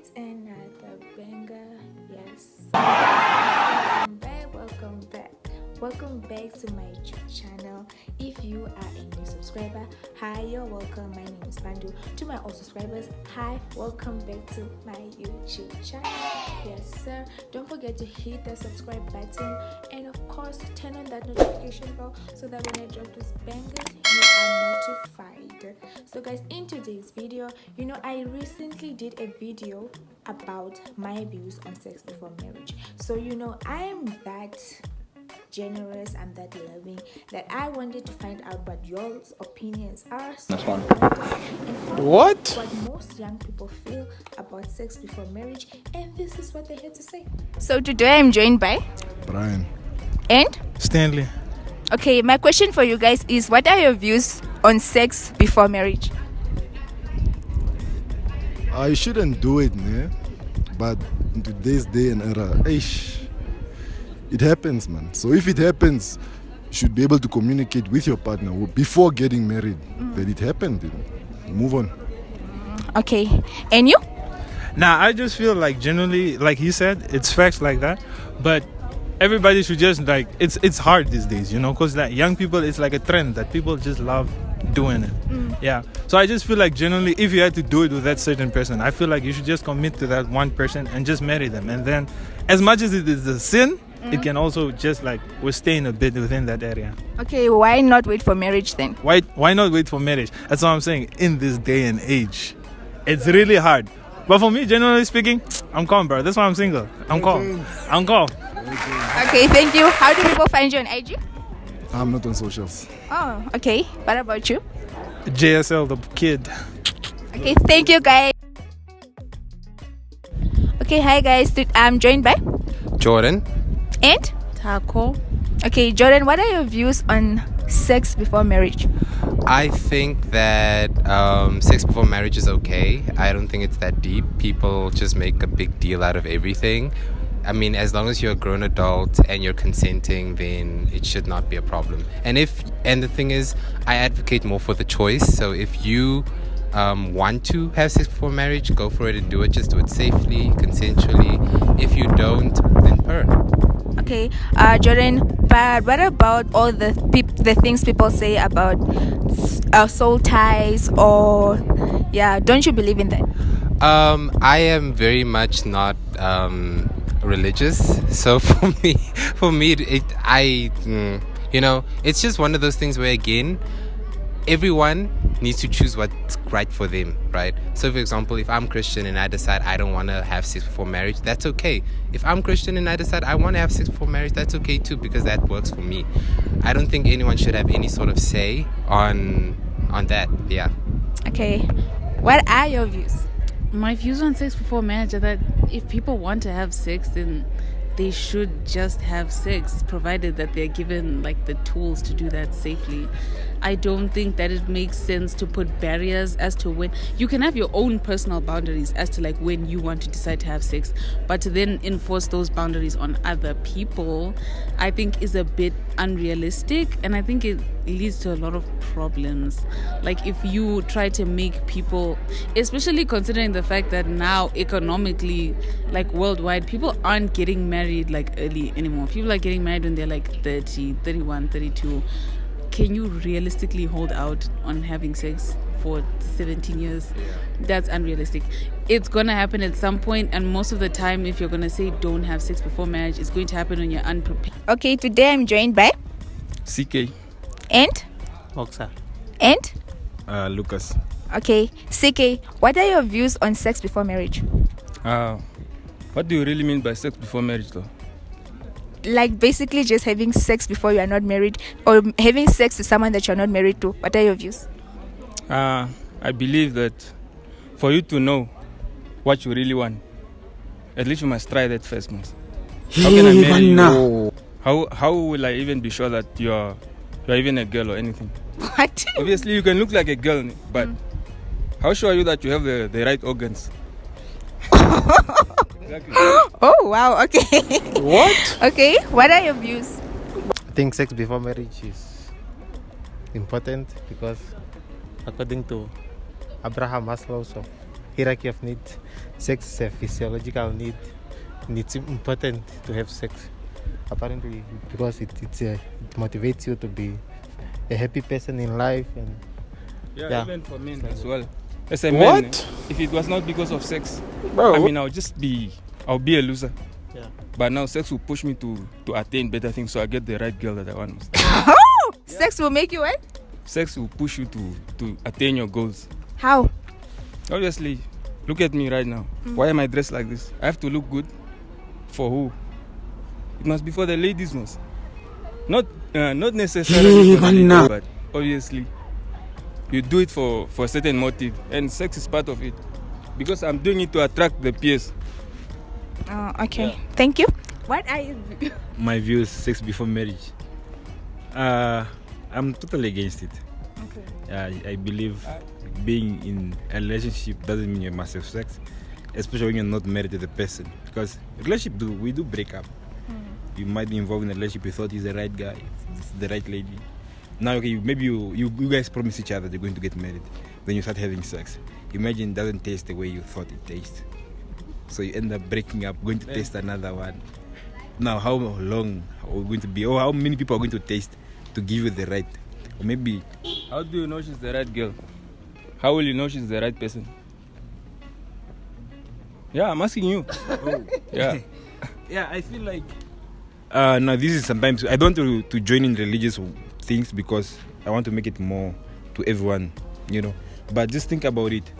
It's another banger, yes. Welcome back to my YouTube channel. If you are a new subscriber, hi, you're welcome. My name is Bandu. To my old subscribers, hi, welcome back to my YouTube channel. Yes sir, don't forget to hit the subscribe button and of course turn on that notification bell so that when I drop these bangers you are notified. So guys, in today's video, I recently did a video about my views on sex before marriage. So I am that generous and that loving that I wanted to find out what y'all's opinions are. So That's one. what most young people feel about sex before marriage, and this is what they had to say. So today I'm joined by Brian and Stanley. Okay, my question for you guys is, what are your views on sex before marriage? I shouldn't do it, né? But in today's day and era, it happens, man. So if it happens, you should be able to communicate with your partner before getting married that it happened. Move on. Okay, and you? Nah, I just feel like generally, like he said, it's facts like that. But everybody should just it's hard these days, because like young people, it's like a trend that people just love doing it. Yeah. So I just feel like generally, if you had to do it with that certain person, I feel like you should just commit to that one person and just marry them. And then, as much as it is a sin, it can also just like withstand a bit within that area. Okay, why not wait for marriage then? Why not wait for marriage? That's what I'm saying. In this day and age, it's really hard. But for me, generally speaking, I'm calm, bro. That's why I'm single. I'm calm. Okay, thank you. How do people find you on IG? I'm not on socials. Oh, okay. What about you? JSL the kid. Okay, thank you guys. Okay, hi guys. I'm joined by Jordan. and Taco. Okay, Jordan, what are your views on sex before marriage? I think that sex before marriage is okay. I don't think it's that deep. People just make a big deal out of everything. I mean, as long as you're a grown adult and you're consenting, then it should not be a problem. And the thing is, I advocate more for the choice. So if you want to have sex before marriage, go for it and do it. Just do it safely, consensually. If you don't, then purr. Okay, Jordan, but what about all the things people say about soul ties, or don't you believe in that? I am very much not religious, so for me, it's just one of those things where, again, everyone needs to choose what's right for them, right? So for example, if I'm Christian and I decide I don't want to have sex before marriage, that's okay. If I'm Christian and I decide I want to have sex before marriage, that's okay too, because that works for me. I don't think anyone should have any sort of say on that. Yeah. Okay, what are your views? My views on sex before marriage are that if people want to have sex, then they should just have sex, provided that they're given like the tools to do that safely. I don't think that it makes sense to put barriers as to when you can have your own personal boundaries as to like when you want to decide to have sex, but to then enforce those boundaries on other people, I think is a bit unrealistic, and I think it leads to a lot of problems. Like if you try to make people, especially considering the fact that now economically, like worldwide, people aren't getting married like early anymore. People are getting married when they're like 30, 31, 32. Can you realistically hold out on having sex for 17 years? That's unrealistic. It's going to happen at some point, and most of the time, if you're going to say don't have sex before marriage, it's going to happen when you're unprepared. Okay, today I'm joined by CK. and Oxa. and Lucas. Okay, CK, what are your views on sex before marriage? What do you really mean by sex before marriage, though? Like basically just having sex before you are not married, or having sex with someone that you're not married to. What are your views? I believe that for you to know what you really want, at least you must try that first, man. How can I marry you? How will I even be sure that you're even a girl or anything? What? Obviously, you can look like a girl, but how sure are you that you have the right organs? Exactly. Oh wow, okay. What? Okay, what are your views? I think sex before marriage is important because according to Abraham Maslow, so hierarchy of need. Sex is a physiological need, and it's important to have sex. Apparently, because it motivates you to be a happy person in life, and Yeah, even for men as well. As a man, if it was not because of sex, I mean, I'll be a loser. Yeah. But now sex will push me to attain better things, so I get the right girl that I want. Sex will make you what? Sex will push you to attain your goals. How? Obviously, look at me right now. Why am I dressed like this? I have to look good. For who? It must be for the ladies, most. Not necessarily for the ladies, but obviously, you do it for a certain motive, and sex is part of it. Because I'm doing it to attract the peers. Okay. Yeah. Thank you. What are you? My view is sex before marriage. I'm totally against it. Okay. I believe being in a relationship doesn't mean you must have sex, especially when you're not married to the person. Because relationship we do break up. You might be involved in a relationship, you thought he's the right guy, it's the right lady. Now, okay, maybe you guys promise each other you're going to get married. Then you start having sex. Imagine it doesn't taste the way you thought it tastes. So you end up breaking up, going to taste another one. Now, how long are we going to be? Or how many people are going to taste to give you the right? Or maybe... How do you know she's the right girl? How will you know she's the right person? Yeah, I'm asking you. Yeah. Yeah, I feel like... now, this is sometimes... I don't want to join in religious things because I want to make it more to everyone, you know. But just think about it.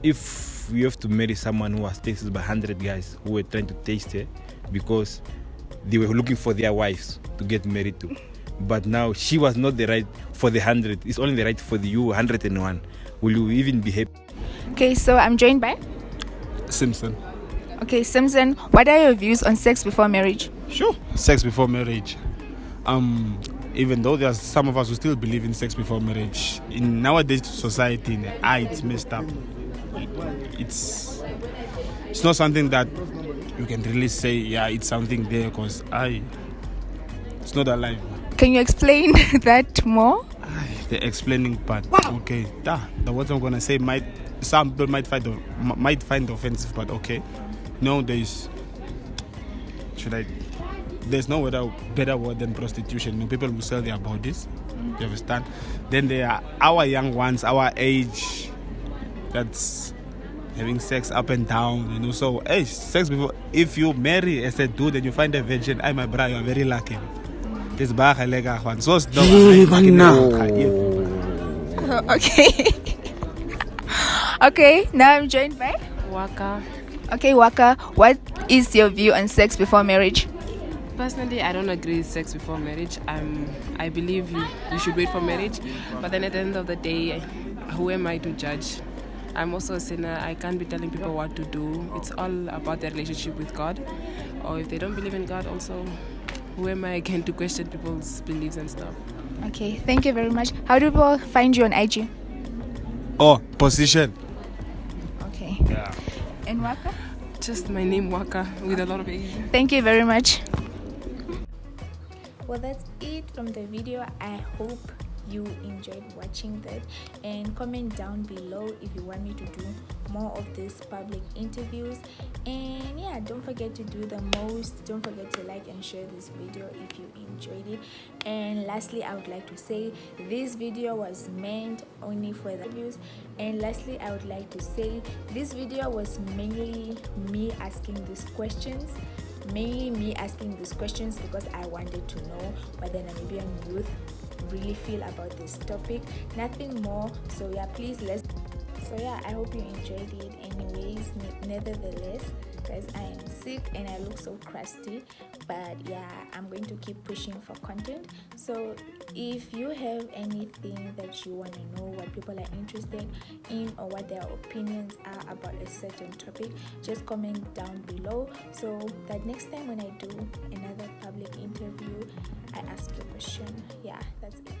If you have to marry someone who was tasted by 100 guys who were trying to taste her because they were looking for their wives to get married to, but now she was not the right for the 100, it's only the right for the you 101, will you even be happy? Okay, so I'm joined by. Simpson. Okay, Simpson, what are your views on sex before marriage? Sure. Sex before marriage. Even though there's some of us who still believe in sex before marriage, in nowadays society, it's messed up. It's not something that you can really say, yeah, it's something there, because it's not alive. Can you explain that more? The explaining part. Okay, the words I'm gonna say some people might find offensive, but okay. No, there's no better word than prostitution. You know, people who sell their bodies. You understand? Then there are our young ones, our age, that's having sex up and down, you know. So, sex before. If you marry as a dude and you find a virgin, my brother, you're very lucky. This one. So Okay. Okay, now I'm joined by Waka. Okay, Waka, what is your view on sex before marriage? Personally, I don't agree with sex before marriage. I believe you should wait for marriage, but then at the end of the day, who am I to judge? I'm also a sinner. I can't be telling people what to do. It's all about their relationship with God. Or if they don't believe in God also, who am I again to question people's beliefs and stuff? Okay, thank you very much. How do people find you on IG? Position. Okay. Yeah. And Waka? Just my name, Waka, with a lot of A's. Thank you very much. Well, that's it from the video. I hope you enjoyed watching that, and comment down below if you want me to do more of these public interviews. And yeah, don't forget to do the most. Don't forget to like and share this video if you enjoyed it. And lastly, I would like to say this video was meant only for the views. And lastly, I would like to say this video was mainly me asking these questions. Because I wanted to know what the Namibian youth really feel about this topic, nothing more. So yeah, I hope you enjoyed it anyways. Nevertheless, guys, I am sick and I look so crusty, but yeah, I'm going to keep pushing for content. So if you have anything that you want to know, what people are interested in, or what their opinions are about a certain topic, just comment down below, so that next time when I do another public interview, I ask you a question. Yeah, that's it.